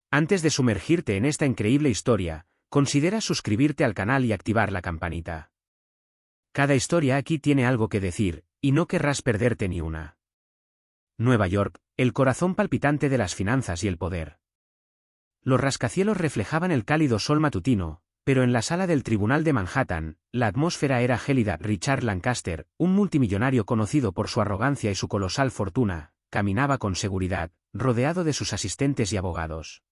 Antes de sumergirte en esta increíble historia, considera suscribirte al canal y activar la campanita. Cada historia aquí tiene algo que decir, y no querrás perderte ni una. Nueva York, el corazón palpitante de las finanzas y el poder. Los rascacielos reflejaban el cálido sol matutino, pero en la sala del Tribunal de Manhattan, la atmósfera era gélida. Richard Lancaster, un multimillonario conocido por su arrogancia y su colosal fortuna, caminaba con seguridad, rodeado de sus asistentes y abogados.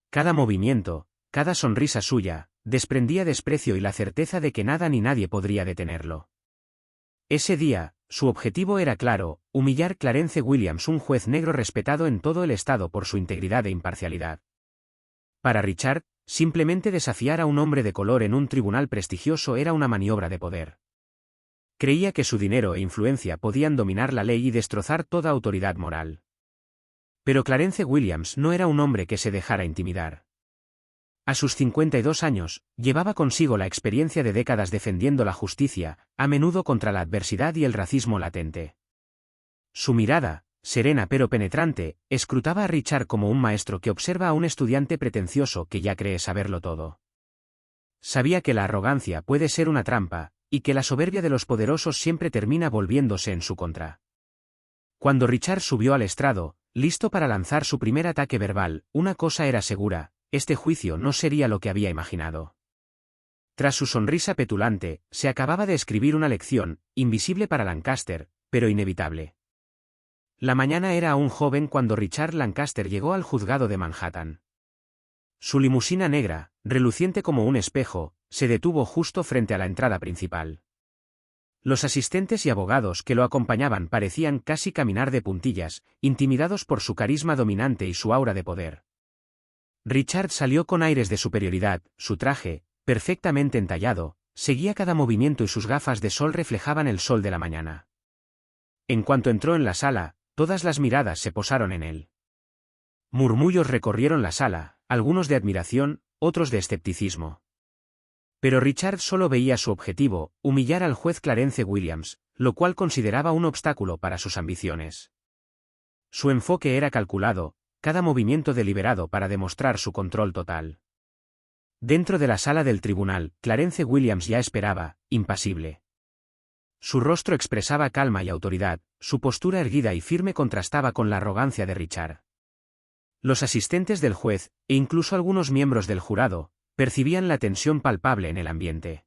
Cada movimiento, cada sonrisa suya, desprendía desprecio y la certeza de que nada ni nadie podría detenerlo. Ese día, su objetivo era claro: humillar Clarence Williams, un juez negro respetado en todo el estado por su integridad e imparcialidad. Para Richard, simplemente desafiar a un hombre de color en un tribunal prestigioso era una maniobra de poder. Creía que su dinero e influencia podían dominar la ley y destrozar toda autoridad moral. Pero Clarence Williams no era un hombre que se dejara intimidar. A sus 52 años, llevaba consigo la experiencia de décadas defendiendo la justicia, a menudo contra la adversidad y el racismo latente. Su mirada, serena pero penetrante, escrutaba a Richard como un maestro que observa a un estudiante pretencioso que ya cree saberlo todo. Sabía que la arrogancia puede ser una trampa, y que la soberbia de los poderosos siempre termina volviéndose en su contra. Cuando Richard subió al estrado, listo para lanzar su primer ataque verbal, una cosa era segura: este juicio no sería lo que había imaginado. Tras su sonrisa petulante, se acababa de escribir una lección, invisible para Lancaster, pero inevitable. La mañana era aún joven cuando Richard Lancaster llegó al juzgado de Manhattan. Su limusina negra, reluciente como un espejo, se detuvo justo frente a la entrada principal. Los asistentes y abogados que lo acompañaban parecían casi caminar de puntillas, intimidados por su carisma dominante y su aura de poder. Richard salió con aires de superioridad, su traje, perfectamente entallado, seguía cada movimiento y sus gafas de sol reflejaban el sol de la mañana. En cuanto entró en la sala, todas las miradas se posaron en él. Murmullos recorrieron la sala, algunos de admiración, otros de escepticismo. Pero Richard solo veía su objetivo: humillar al juez Clarence Williams, lo cual consideraba un obstáculo para sus ambiciones. Su enfoque era calculado, cada movimiento deliberado para demostrar su control total. Dentro de la sala del tribunal, Clarence Williams ya esperaba, impasible. Su rostro expresaba calma y autoridad, su postura erguida y firme contrastaba con la arrogancia de Richard. Los asistentes del juez, e incluso algunos miembros del jurado, percibían la tensión palpable en el ambiente.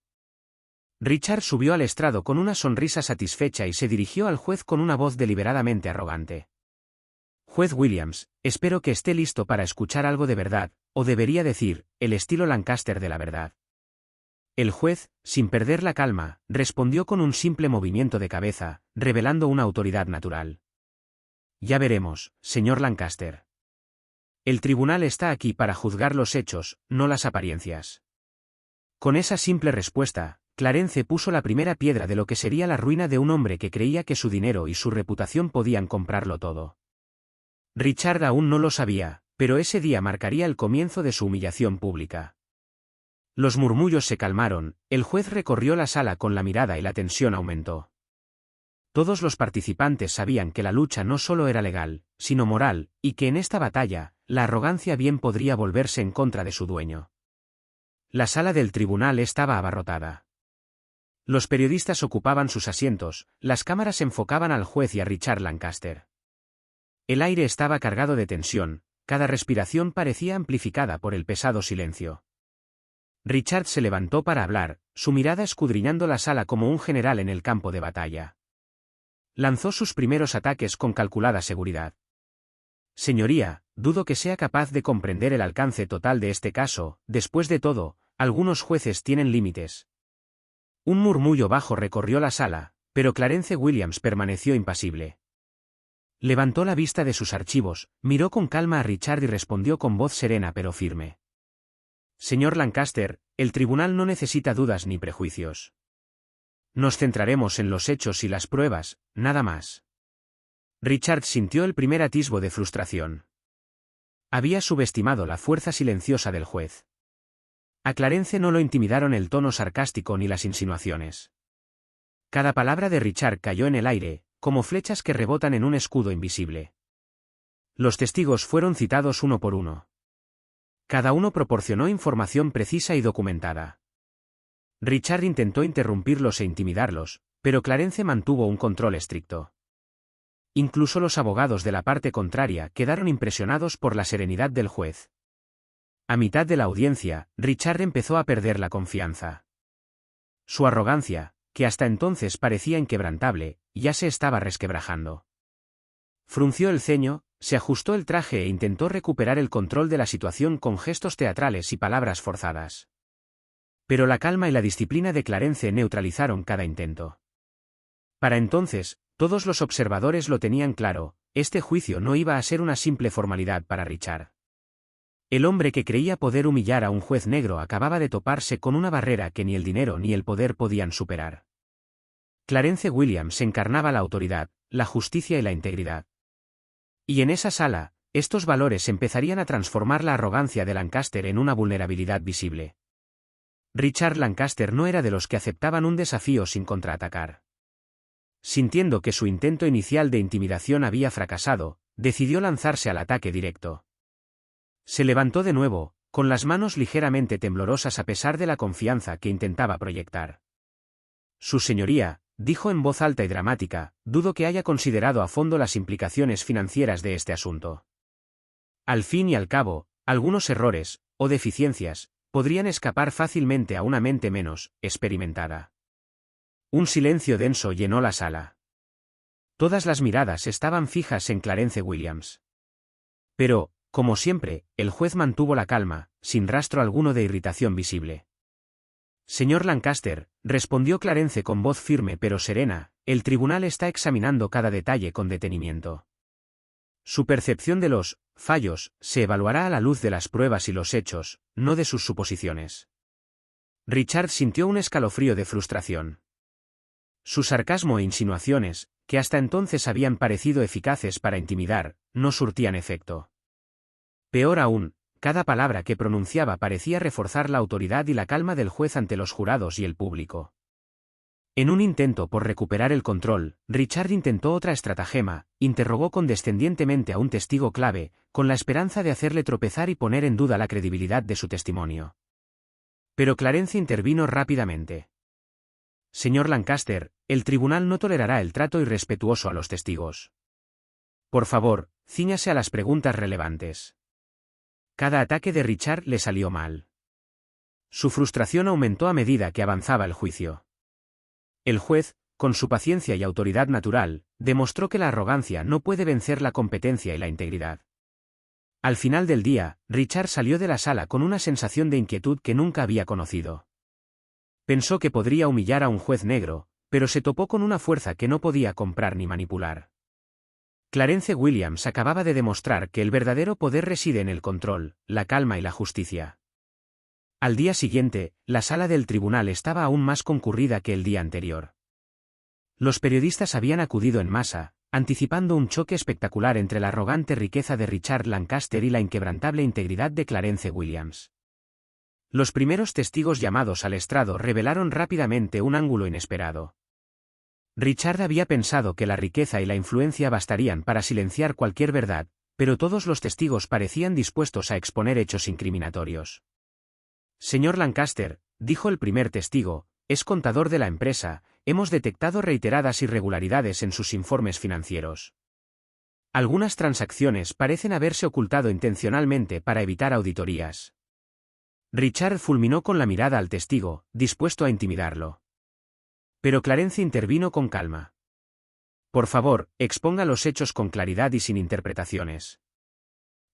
Richard subió al estrado con una sonrisa satisfecha y se dirigió al juez con una voz deliberadamente arrogante. Juez Williams, espero que esté listo para escuchar algo de verdad, o debería decir, el estilo Lancaster de la verdad. El juez, sin perder la calma, respondió con un simple movimiento de cabeza, revelando una autoridad natural. Ya veremos, señor Lancaster. El tribunal está aquí para juzgar los hechos, no las apariencias. Con esa simple respuesta, Clarence puso la primera piedra de lo que sería la ruina de un hombre que creía que su dinero y su reputación podían comprarlo todo. Richard aún no lo sabía, pero ese día marcaría el comienzo de su humillación pública. Los murmullos se calmaron, el juez recorrió la sala con la mirada y la tensión aumentó. Todos los participantes sabían que la lucha no solo era legal, sino moral, y que en esta batalla, la arrogancia bien podría volverse en contra de su dueño. La sala del tribunal estaba abarrotada. Los periodistas ocupaban sus asientos, las cámaras enfocaban al juez y a Richard Lancaster. El aire estaba cargado de tensión, cada respiración parecía amplificada por el pesado silencio. Richard se levantó para hablar, su mirada escudriñando la sala como un general en el campo de batalla. Lanzó sus primeros ataques con calculada seguridad. Señoría, dudo que sea capaz de comprender el alcance total de este caso. Después de todo, algunos jueces tienen límites. Un murmullo bajo recorrió la sala, pero Clarence Williams permaneció impasible. Levantó la vista de sus archivos, miró con calma a Richard y respondió con voz serena pero firme. Señor Lancaster, el tribunal no necesita dudas ni prejuicios. Nos centraremos en los hechos y las pruebas, nada más. Richard sintió el primer atisbo de frustración. Había subestimado la fuerza silenciosa del juez. A Clarence no lo intimidaron el tono sarcástico ni las insinuaciones. Cada palabra de Richard cayó en el aire, como flechas que rebotan en un escudo invisible. Los testigos fueron citados uno por uno. Cada uno proporcionó información precisa y documentada. Richard intentó interrumpirlos e intimidarlos, pero Clarence mantuvo un control estricto. Incluso los abogados de la parte contraria quedaron impresionados por la serenidad del juez. A mitad de la audiencia, Richard empezó a perder la confianza. Su arrogancia, que hasta entonces parecía inquebrantable, ya se estaba resquebrajando. Frunció el ceño, se ajustó el traje e intentó recuperar el control de la situación con gestos teatrales y palabras forzadas. Pero la calma y la disciplina de Clarence neutralizaron cada intento. Para entonces, todos los observadores lo tenían claro, este juicio no iba a ser una simple formalidad para Richard. El hombre que creía poder humillar a un juez negro acababa de toparse con una barrera que ni el dinero ni el poder podían superar. Clarence Williams encarnaba la autoridad, la justicia y la integridad. Y en esa sala, estos valores empezarían a transformar la arrogancia de Lancaster en una vulnerabilidad visible. Richard Lancaster no era de los que aceptaban un desafío sin contraatacar. Sintiendo que su intento inicial de intimidación había fracasado, decidió lanzarse al ataque directo. Se levantó de nuevo, con las manos ligeramente temblorosas a pesar de la confianza que intentaba proyectar. Su señoría, dijo en voz alta y dramática, dudo que haya considerado a fondo las implicaciones financieras de este asunto. Al fin y al cabo, algunos errores, o deficiencias, podrían escapar fácilmente a una mente menos experimentada. Un silencio denso llenó la sala. Todas las miradas estaban fijas en Clarence Williams. Pero, como siempre, el juez mantuvo la calma, sin rastro alguno de irritación visible. Señor Lancaster, respondió Clarence con voz firme pero serena, el tribunal está examinando cada detalle con detenimiento. Su percepción de los fallos se evaluará a la luz de las pruebas y los hechos, no de sus suposiciones. Richard sintió un escalofrío de frustración. Su sarcasmo e insinuaciones, que hasta entonces habían parecido eficaces para intimidar, no surtían efecto. Peor aún, cada palabra que pronunciaba parecía reforzar la autoridad y la calma del juez ante los jurados y el público. En un intento por recuperar el control, Richard intentó otra estratagema, interrogó condescendientemente a un testigo clave, con la esperanza de hacerle tropezar y poner en duda la credibilidad de su testimonio. Pero Clarence intervino rápidamente. Señor Lancaster, el tribunal no tolerará el trato irrespetuoso a los testigos. Por favor, cíñase a las preguntas relevantes. Cada ataque de Richard le salió mal. Su frustración aumentó a medida que avanzaba el juicio. El juez, con su paciencia y autoridad natural, demostró que la arrogancia no puede vencer la competencia y la integridad. Al final del día, Richard salió de la sala con una sensación de inquietud que nunca había conocido. Pensó que podría humillar a un juez negro, pero se topó con una fuerza que no podía comprar ni manipular. Clarence Williams acababa de demostrar que el verdadero poder reside en el control, la calma y la justicia. Al día siguiente, la sala del tribunal estaba aún más concurrida que el día anterior. Los periodistas habían acudido en masa, anticipando un choque espectacular entre la arrogante riqueza de Richard Lancaster y la inquebrantable integridad de Clarence Williams. Los primeros testigos llamados al estrado revelaron rápidamente un ángulo inesperado. Richard había pensado que la riqueza y la influencia bastarían para silenciar cualquier verdad, pero todos los testigos parecían dispuestos a exponer hechos incriminatorios. Señor Lancaster, dijo el primer testigo, es contador de la empresa, hemos detectado reiteradas irregularidades en sus informes financieros. Algunas transacciones parecen haberse ocultado intencionalmente para evitar auditorías. Richard fulminó con la mirada al testigo, dispuesto a intimidarlo. Pero Clarence intervino con calma. Por favor, exponga los hechos con claridad y sin interpretaciones.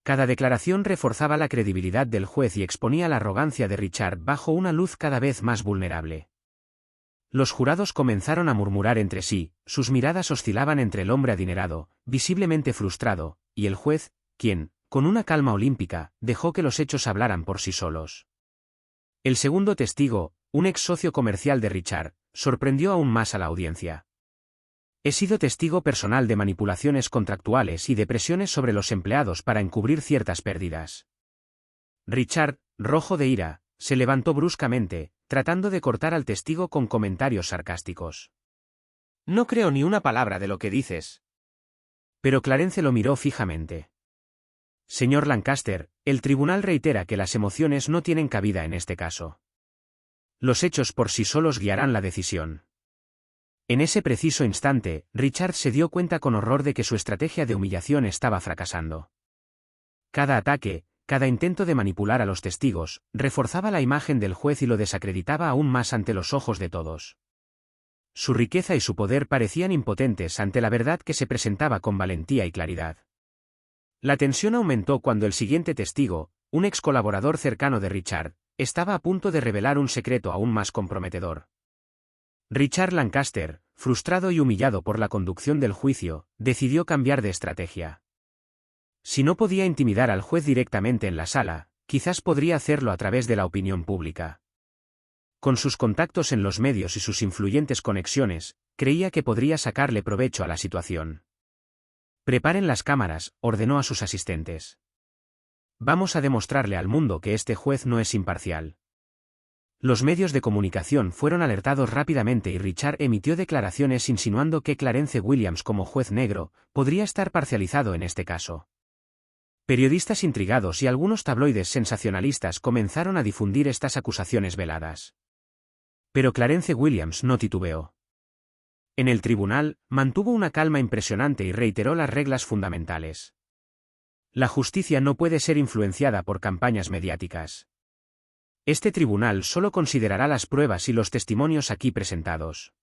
Cada declaración reforzaba la credibilidad del juez y exponía la arrogancia de Richard bajo una luz cada vez más vulnerable. Los jurados comenzaron a murmurar entre sí, sus miradas oscilaban entre el hombre adinerado, visiblemente frustrado, y el juez, quien, con una calma olímpica, dejó que los hechos hablaran por sí solos. El segundo testigo, un ex socio comercial de Richard, sorprendió aún más a la audiencia. He sido testigo personal de manipulaciones contractuales y de presiones sobre los empleados para encubrir ciertas pérdidas. Richard, rojo de ira, se levantó bruscamente, tratando de cortar al testigo con comentarios sarcásticos. No creo ni una palabra de lo que dices. Pero Clarence lo miró fijamente. Señor Lancaster, el tribunal reitera que las emociones no tienen cabida en este caso. Los hechos por sí solos guiarán la decisión. En ese preciso instante, Richard se dio cuenta con horror de que su estrategia de humillación estaba fracasando. Cada ataque, cada intento de manipular a los testigos, reforzaba la imagen del juez y lo desacreditaba aún más ante los ojos de todos. Su riqueza y su poder parecían impotentes ante la verdad que se presentaba con valentía y claridad. La tensión aumentó cuando el siguiente testigo, un ex colaborador cercano de Richard, estaba a punto de revelar un secreto aún más comprometedor. Richard Lancaster, frustrado y humillado por la conducción del juicio, decidió cambiar de estrategia. Si no podía intimidar al juez directamente en la sala, quizás podría hacerlo a través de la opinión pública. Con sus contactos en los medios y sus influyentes conexiones, creía que podría sacarle provecho a la situación. «Preparen las cámaras», ordenó a sus asistentes. «Vamos a demostrarle al mundo que este juez no es imparcial». Los medios de comunicación fueron alertados rápidamente y Richard emitió declaraciones insinuando que Clarence Williams como juez negro podría estar parcializado en este caso. Periodistas intrigados y algunos tabloides sensacionalistas comenzaron a difundir estas acusaciones veladas. Pero Clarence Williams no titubeó. En el tribunal, mantuvo una calma impresionante y reiteró las reglas fundamentales. La justicia no puede ser influenciada por campañas mediáticas. Este tribunal solo considerará las pruebas y los testimonios aquí presentados.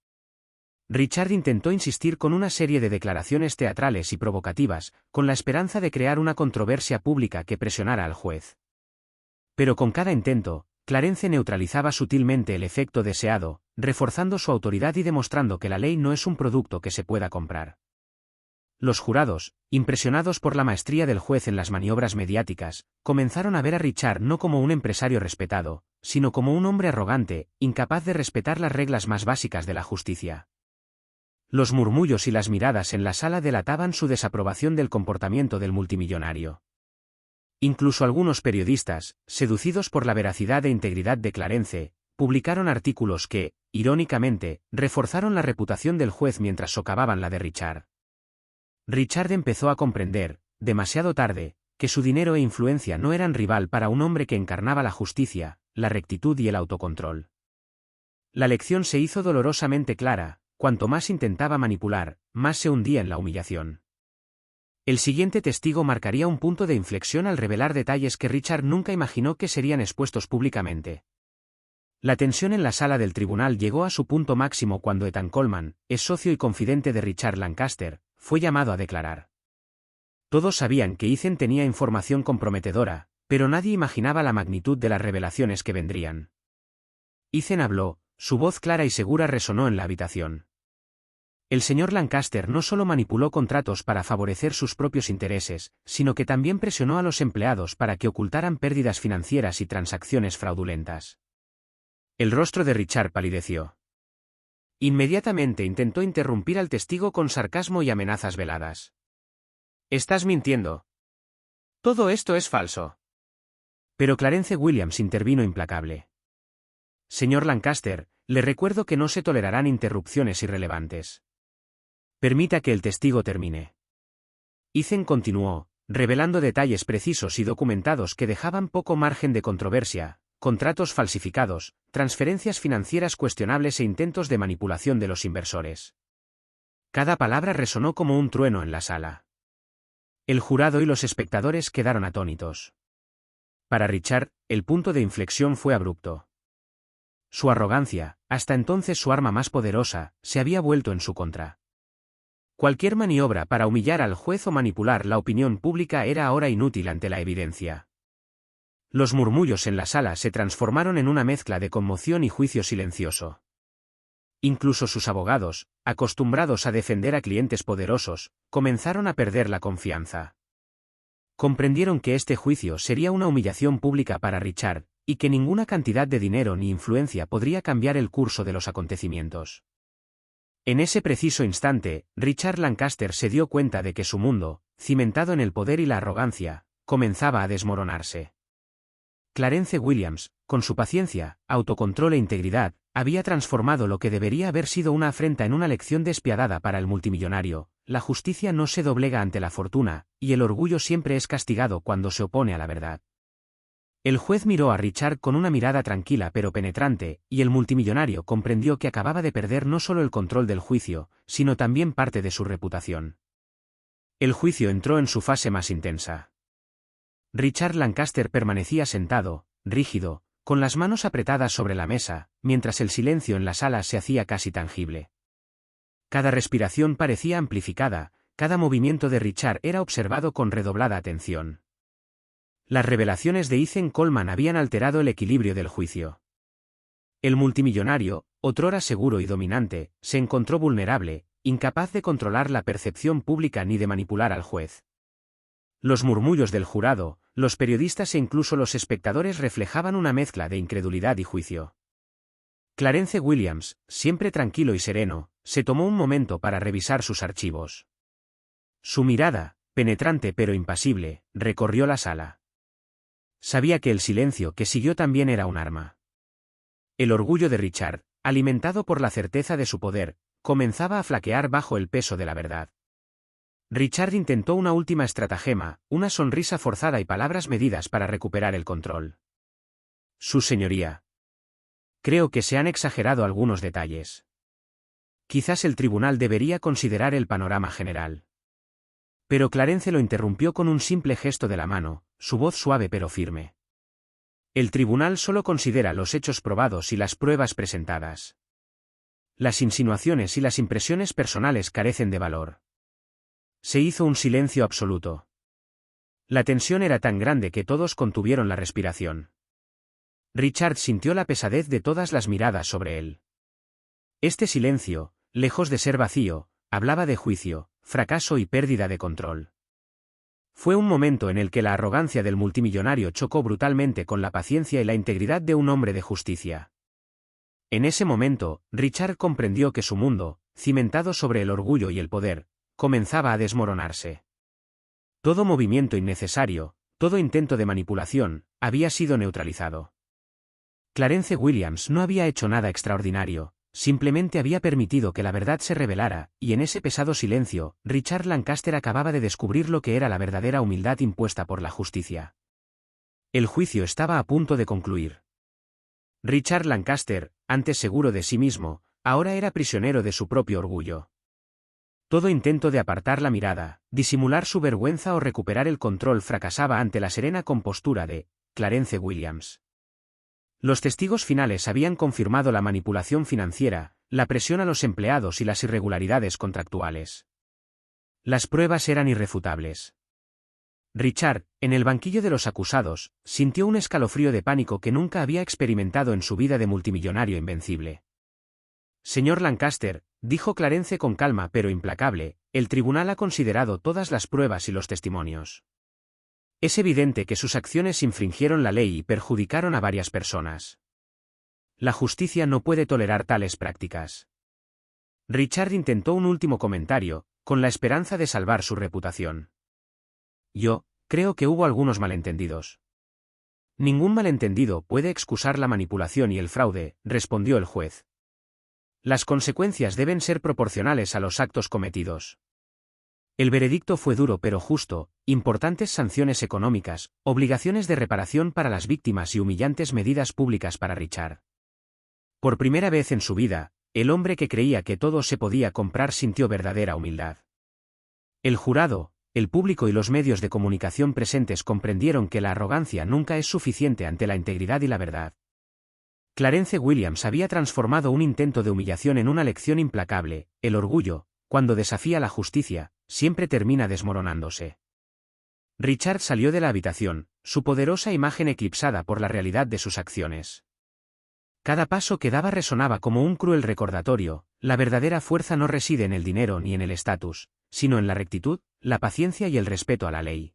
Richard intentó insistir con una serie de declaraciones teatrales y provocativas, con la esperanza de crear una controversia pública que presionara al juez. Pero con cada intento, Clarence neutralizaba sutilmente el efecto deseado, reforzando su autoridad y demostrando que la ley no es un producto que se pueda comprar. Los jurados, impresionados por la maestría del juez en las maniobras mediáticas, comenzaron a ver a Richard no como un empresario respetado, sino como un hombre arrogante, incapaz de respetar las reglas más básicas de la justicia. Los murmullos y las miradas en la sala delataban su desaprobación del comportamiento del multimillonario. Incluso algunos periodistas, seducidos por la veracidad e integridad de Clarence, publicaron artículos que, irónicamente, reforzaron la reputación del juez mientras socavaban la de Richard. Richard empezó a comprender, demasiado tarde, que su dinero e influencia no eran rival para un hombre que encarnaba la justicia, la rectitud y el autocontrol. La lección se hizo dolorosamente clara: cuanto más intentaba manipular, más se hundía en la humillación. El siguiente testigo marcaría un punto de inflexión al revelar detalles que Richard nunca imaginó que serían expuestos públicamente. La tensión en la sala del tribunal llegó a su punto máximo cuando Ethan Coleman, ex socio y confidente de Richard Lancaster, fue llamado a declarar. Todos sabían que Ethan tenía información comprometedora, pero nadie imaginaba la magnitud de las revelaciones que vendrían. Ethan habló, su voz clara y segura resonó en la habitación. El señor Lancaster no solo manipuló contratos para favorecer sus propios intereses, sino que también presionó a los empleados para que ocultaran pérdidas financieras y transacciones fraudulentas. El rostro de Richard palideció. Inmediatamente intentó interrumpir al testigo con sarcasmo y amenazas veladas. «Estás mintiendo. Todo esto es falso». Pero Clarence Williams intervino implacable. «Señor Lancaster, le recuerdo que no se tolerarán interrupciones irrelevantes. Permita que el testigo termine». Ethan continuó, revelando detalles precisos y documentados que dejaban poco margen de controversia: contratos falsificados, transferencias financieras cuestionables e intentos de manipulación de los inversores. Cada palabra resonó como un trueno en la sala. El jurado y los espectadores quedaron atónitos. Para Richard, el punto de inflexión fue abrupto. Su arrogancia, hasta entonces su arma más poderosa, se había vuelto en su contra. Cualquier maniobra para humillar al juez o manipular la opinión pública era ahora inútil ante la evidencia. Los murmullos en la sala se transformaron en una mezcla de conmoción y juicio silencioso. Incluso sus abogados, acostumbrados a defender a clientes poderosos, comenzaron a perder la confianza. Comprendieron que este juicio sería una humillación pública para Richard, y que ninguna cantidad de dinero ni influencia podría cambiar el curso de los acontecimientos. En ese preciso instante, Richard Lancaster se dio cuenta de que su mundo, cimentado en el poder y la arrogancia, comenzaba a desmoronarse. Clarence Williams, con su paciencia, autocontrol e integridad, había transformado lo que debería haber sido una afrenta en una lección despiadada para el multimillonario, la justicia no se doblega ante la fortuna, y el orgullo siempre es castigado cuando se opone a la verdad. El juez miró a Richard con una mirada tranquila pero penetrante, y el multimillonario comprendió que acababa de perder no solo el control del juicio, sino también parte de su reputación. El juicio entró en su fase más intensa. Richard Lancaster permanecía sentado, rígido, con las manos apretadas sobre la mesa, mientras el silencio en la sala se hacía casi tangible. Cada respiración parecía amplificada, cada movimiento de Richard era observado con redoblada atención. Las revelaciones de Ethan Coleman habían alterado el equilibrio del juicio. El multimillonario, otrora seguro y dominante, se encontró vulnerable, incapaz de controlar la percepción pública ni de manipular al juez. Los murmullos del jurado, los periodistas e incluso los espectadores reflejaban una mezcla de incredulidad y juicio. Clarence Williams, siempre tranquilo y sereno, se tomó un momento para revisar sus archivos. Su mirada, penetrante pero impasible, recorrió la sala. Sabía que el silencio que siguió también era un arma. El orgullo de Richard, alimentado por la certeza de su poder, comenzaba a flaquear bajo el peso de la verdad. Richard intentó una última estratagema, una sonrisa forzada y palabras medidas para recuperar el control. Su señoría. Creo que se han exagerado algunos detalles. Quizás el tribunal debería considerar el panorama general. Pero Clarence lo interrumpió con un simple gesto de la mano, su voz suave pero firme. El tribunal solo considera los hechos probados y las pruebas presentadas. Las insinuaciones y las impresiones personales carecen de valor. Se hizo un silencio absoluto. La tensión era tan grande que todos contuvieron la respiración. Richard sintió la pesadez de todas las miradas sobre él. Este silencio, lejos de ser vacío, hablaba de juicio, fracaso y pérdida de control. Fue un momento en el que la arrogancia del multimillonario chocó brutalmente con la paciencia y la integridad de un hombre de justicia. En ese momento, Richard comprendió que su mundo, cimentado sobre el orgullo y el poder, comenzaba a desmoronarse. Todo movimiento innecesario, todo intento de manipulación, había sido neutralizado. Clarence Williams no había hecho nada extraordinario, simplemente había permitido que la verdad se revelara, y en ese pesado silencio, Richard Lancaster acababa de descubrir lo que era la verdadera humildad impuesta por la justicia. El juicio estaba a punto de concluir. Richard Lancaster, antes seguro de sí mismo, ahora era prisionero de su propio orgullo. Todo intento de apartar la mirada, disimular su vergüenza o recuperar el control fracasaba ante la serena compostura de Clarence Williams. Los testigos finales habían confirmado la manipulación financiera, la presión a los empleados y las irregularidades contractuales. Las pruebas eran irrefutables. Richard, en el banquillo de los acusados, sintió un escalofrío de pánico que nunca había experimentado en su vida de multimillonario invencible. Señor Lancaster, dijo Clarence con calma pero implacable, el tribunal ha considerado todas las pruebas y los testimonios. Es evidente que sus acciones infringieron la ley y perjudicaron a varias personas. La justicia no puede tolerar tales prácticas. Richard intentó un último comentario, con la esperanza de salvar su reputación. Yo creo que hubo algunos malentendidos. Ningún malentendido puede excusar la manipulación y el fraude, respondió el juez. Las consecuencias deben ser proporcionales a los actos cometidos. El veredicto fue duro pero justo, importantes sanciones económicas, obligaciones de reparación para las víctimas y humillantes medidas públicas para Richard. Por primera vez en su vida, el hombre que creía que todo se podía comprar sintió verdadera humildad. El jurado, el público y los medios de comunicación presentes comprendieron que la arrogancia nunca es suficiente ante la integridad y la verdad. Clarence Williams había transformado un intento de humillación en una lección implacable. El orgullo, cuando desafía la justicia, siempre termina desmoronándose. Richard salió de la habitación, su poderosa imagen eclipsada por la realidad de sus acciones. Cada paso que daba resonaba como un cruel recordatorio: la verdadera fuerza no reside en el dinero ni en el estatus, sino en la rectitud, la paciencia y el respeto a la ley.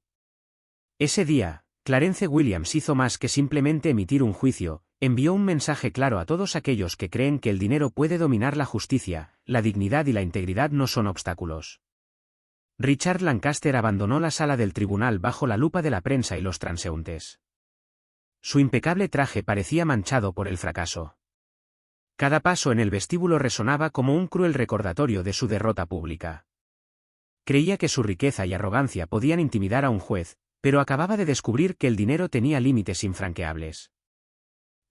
Ese día, Clarence Williams hizo más que simplemente emitir un juicio, envió un mensaje claro a todos aquellos que creen que el dinero puede dominar la justicia: la dignidad y la integridad no son obstáculos. Richard Lancaster abandonó la sala del tribunal bajo la lupa de la prensa y los transeúntes. Su impecable traje parecía manchado por el fracaso. Cada paso en el vestíbulo resonaba como un cruel recordatorio de su derrota pública. creía que su riqueza y arrogancia podían intimidar a un juez, pero acababa de descubrir que el dinero tenía límites infranqueables.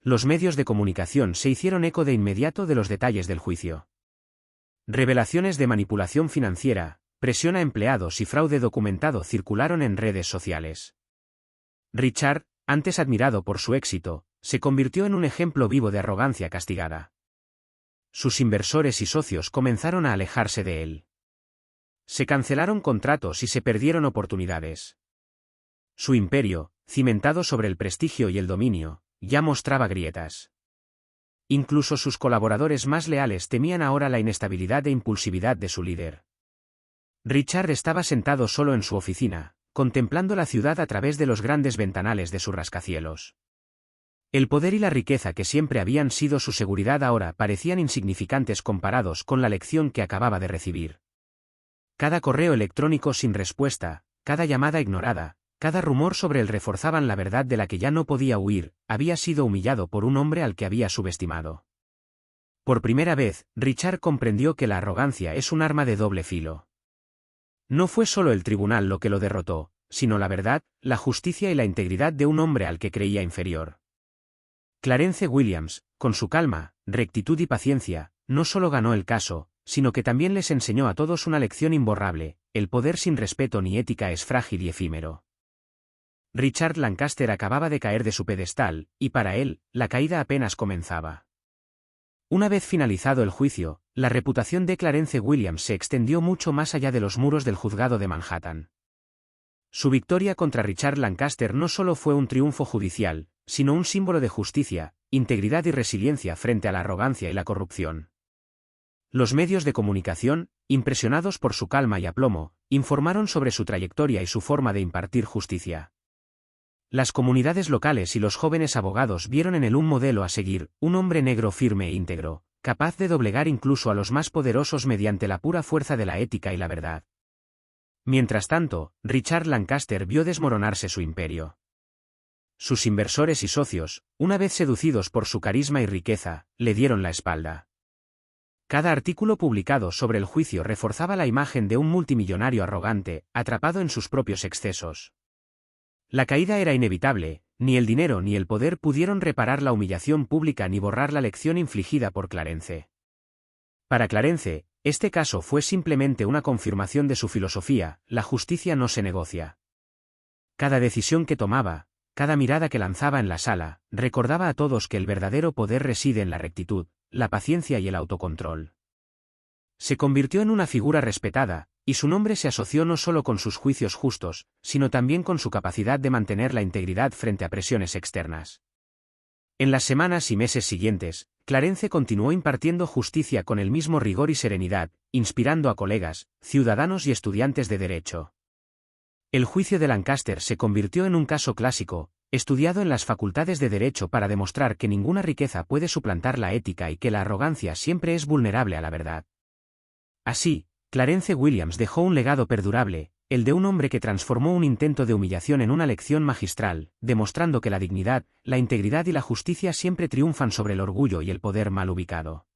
Los medios de comunicación se hicieron eco de inmediato de los detalles del juicio. Revelaciones de manipulación financiera, presión a empleados y fraude documentado circularon en redes sociales. Richard, antes admirado por su éxito, se convirtió en un ejemplo vivo de arrogancia castigada. Sus inversores y socios comenzaron a alejarse de él. Se cancelaron contratos y se perdieron oportunidades. Su imperio, cimentado sobre el prestigio y el dominio, ya mostraba grietas. Incluso sus colaboradores más leales temían ahora la inestabilidad e impulsividad de su líder. Richard estaba sentado solo en su oficina, contemplando la ciudad a través de los grandes ventanales de su rascacielos. El poder y la riqueza que siempre habían sido su seguridad ahora parecían insignificantes comparados con la lección que acababa de recibir. Cada correo electrónico sin respuesta, cada llamada ignorada, cada rumor sobre él reforzaban la verdad de la que ya no podía huir, había sido humillado por un hombre al que había subestimado. Por primera vez, Richard comprendió que la arrogancia es un arma de doble filo. No fue solo el tribunal lo que lo derrotó, sino la verdad, la justicia y la integridad de un hombre al que creía inferior. Clarence Williams, con su calma, rectitud y paciencia, no solo ganó el caso, sino que también les enseñó a todos una lección imborrable: el poder sin respeto ni ética es frágil y efímero. Richard Lancaster acababa de caer de su pedestal, y para él, la caída apenas comenzaba. Una vez finalizado el juicio, la reputación de Clarence Williams se extendió mucho más allá de los muros del juzgado de Manhattan. Su victoria contra Richard Lancaster no solo fue un triunfo judicial, sino un símbolo de justicia, integridad y resiliencia frente a la arrogancia y la corrupción. Los medios de comunicación, impresionados por su calma y aplomo, informaron sobre su trayectoria y su forma de impartir justicia. Las comunidades locales y los jóvenes abogados vieron en él un modelo a seguir, un hombre negro firme e íntegro, capaz de doblegar incluso a los más poderosos mediante la pura fuerza de la ética y la verdad. Mientras tanto, Richard Lancaster vio desmoronarse su imperio. Sus inversores y socios, una vez seducidos por su carisma y riqueza, le dieron la espalda. Cada artículo publicado sobre el juicio reforzaba la imagen de un multimillonario arrogante, atrapado en sus propios excesos. La caída era inevitable, ni el dinero ni el poder pudieron reparar la humillación pública ni borrar la lección infligida por Clarence. Para Clarence, este caso fue simplemente una confirmación de su filosofía: la justicia no se negocia. Cada decisión que tomaba, cada mirada que lanzaba en la sala, recordaba a todos que el verdadero poder reside en la rectitud, la paciencia y el autocontrol. Se convirtió en una figura respetada, y su nombre se asoció no solo con sus juicios justos, sino también con su capacidad de mantener la integridad frente a presiones externas. En las semanas y meses siguientes, Clarence continuó impartiendo justicia con el mismo rigor y serenidad, inspirando a colegas, ciudadanos y estudiantes de derecho. El juicio de Lancaster se convirtió en un caso clásico, estudiado en las facultades de derecho para demostrar que ninguna riqueza puede suplantar la ética y que la arrogancia siempre es vulnerable a la verdad. Así, Clarence Williams dejó un legado perdurable, el de un hombre que transformó un intento de humillación en una lección magistral, demostrando que la dignidad, la integridad y la justicia siempre triunfan sobre el orgullo y el poder mal ubicado.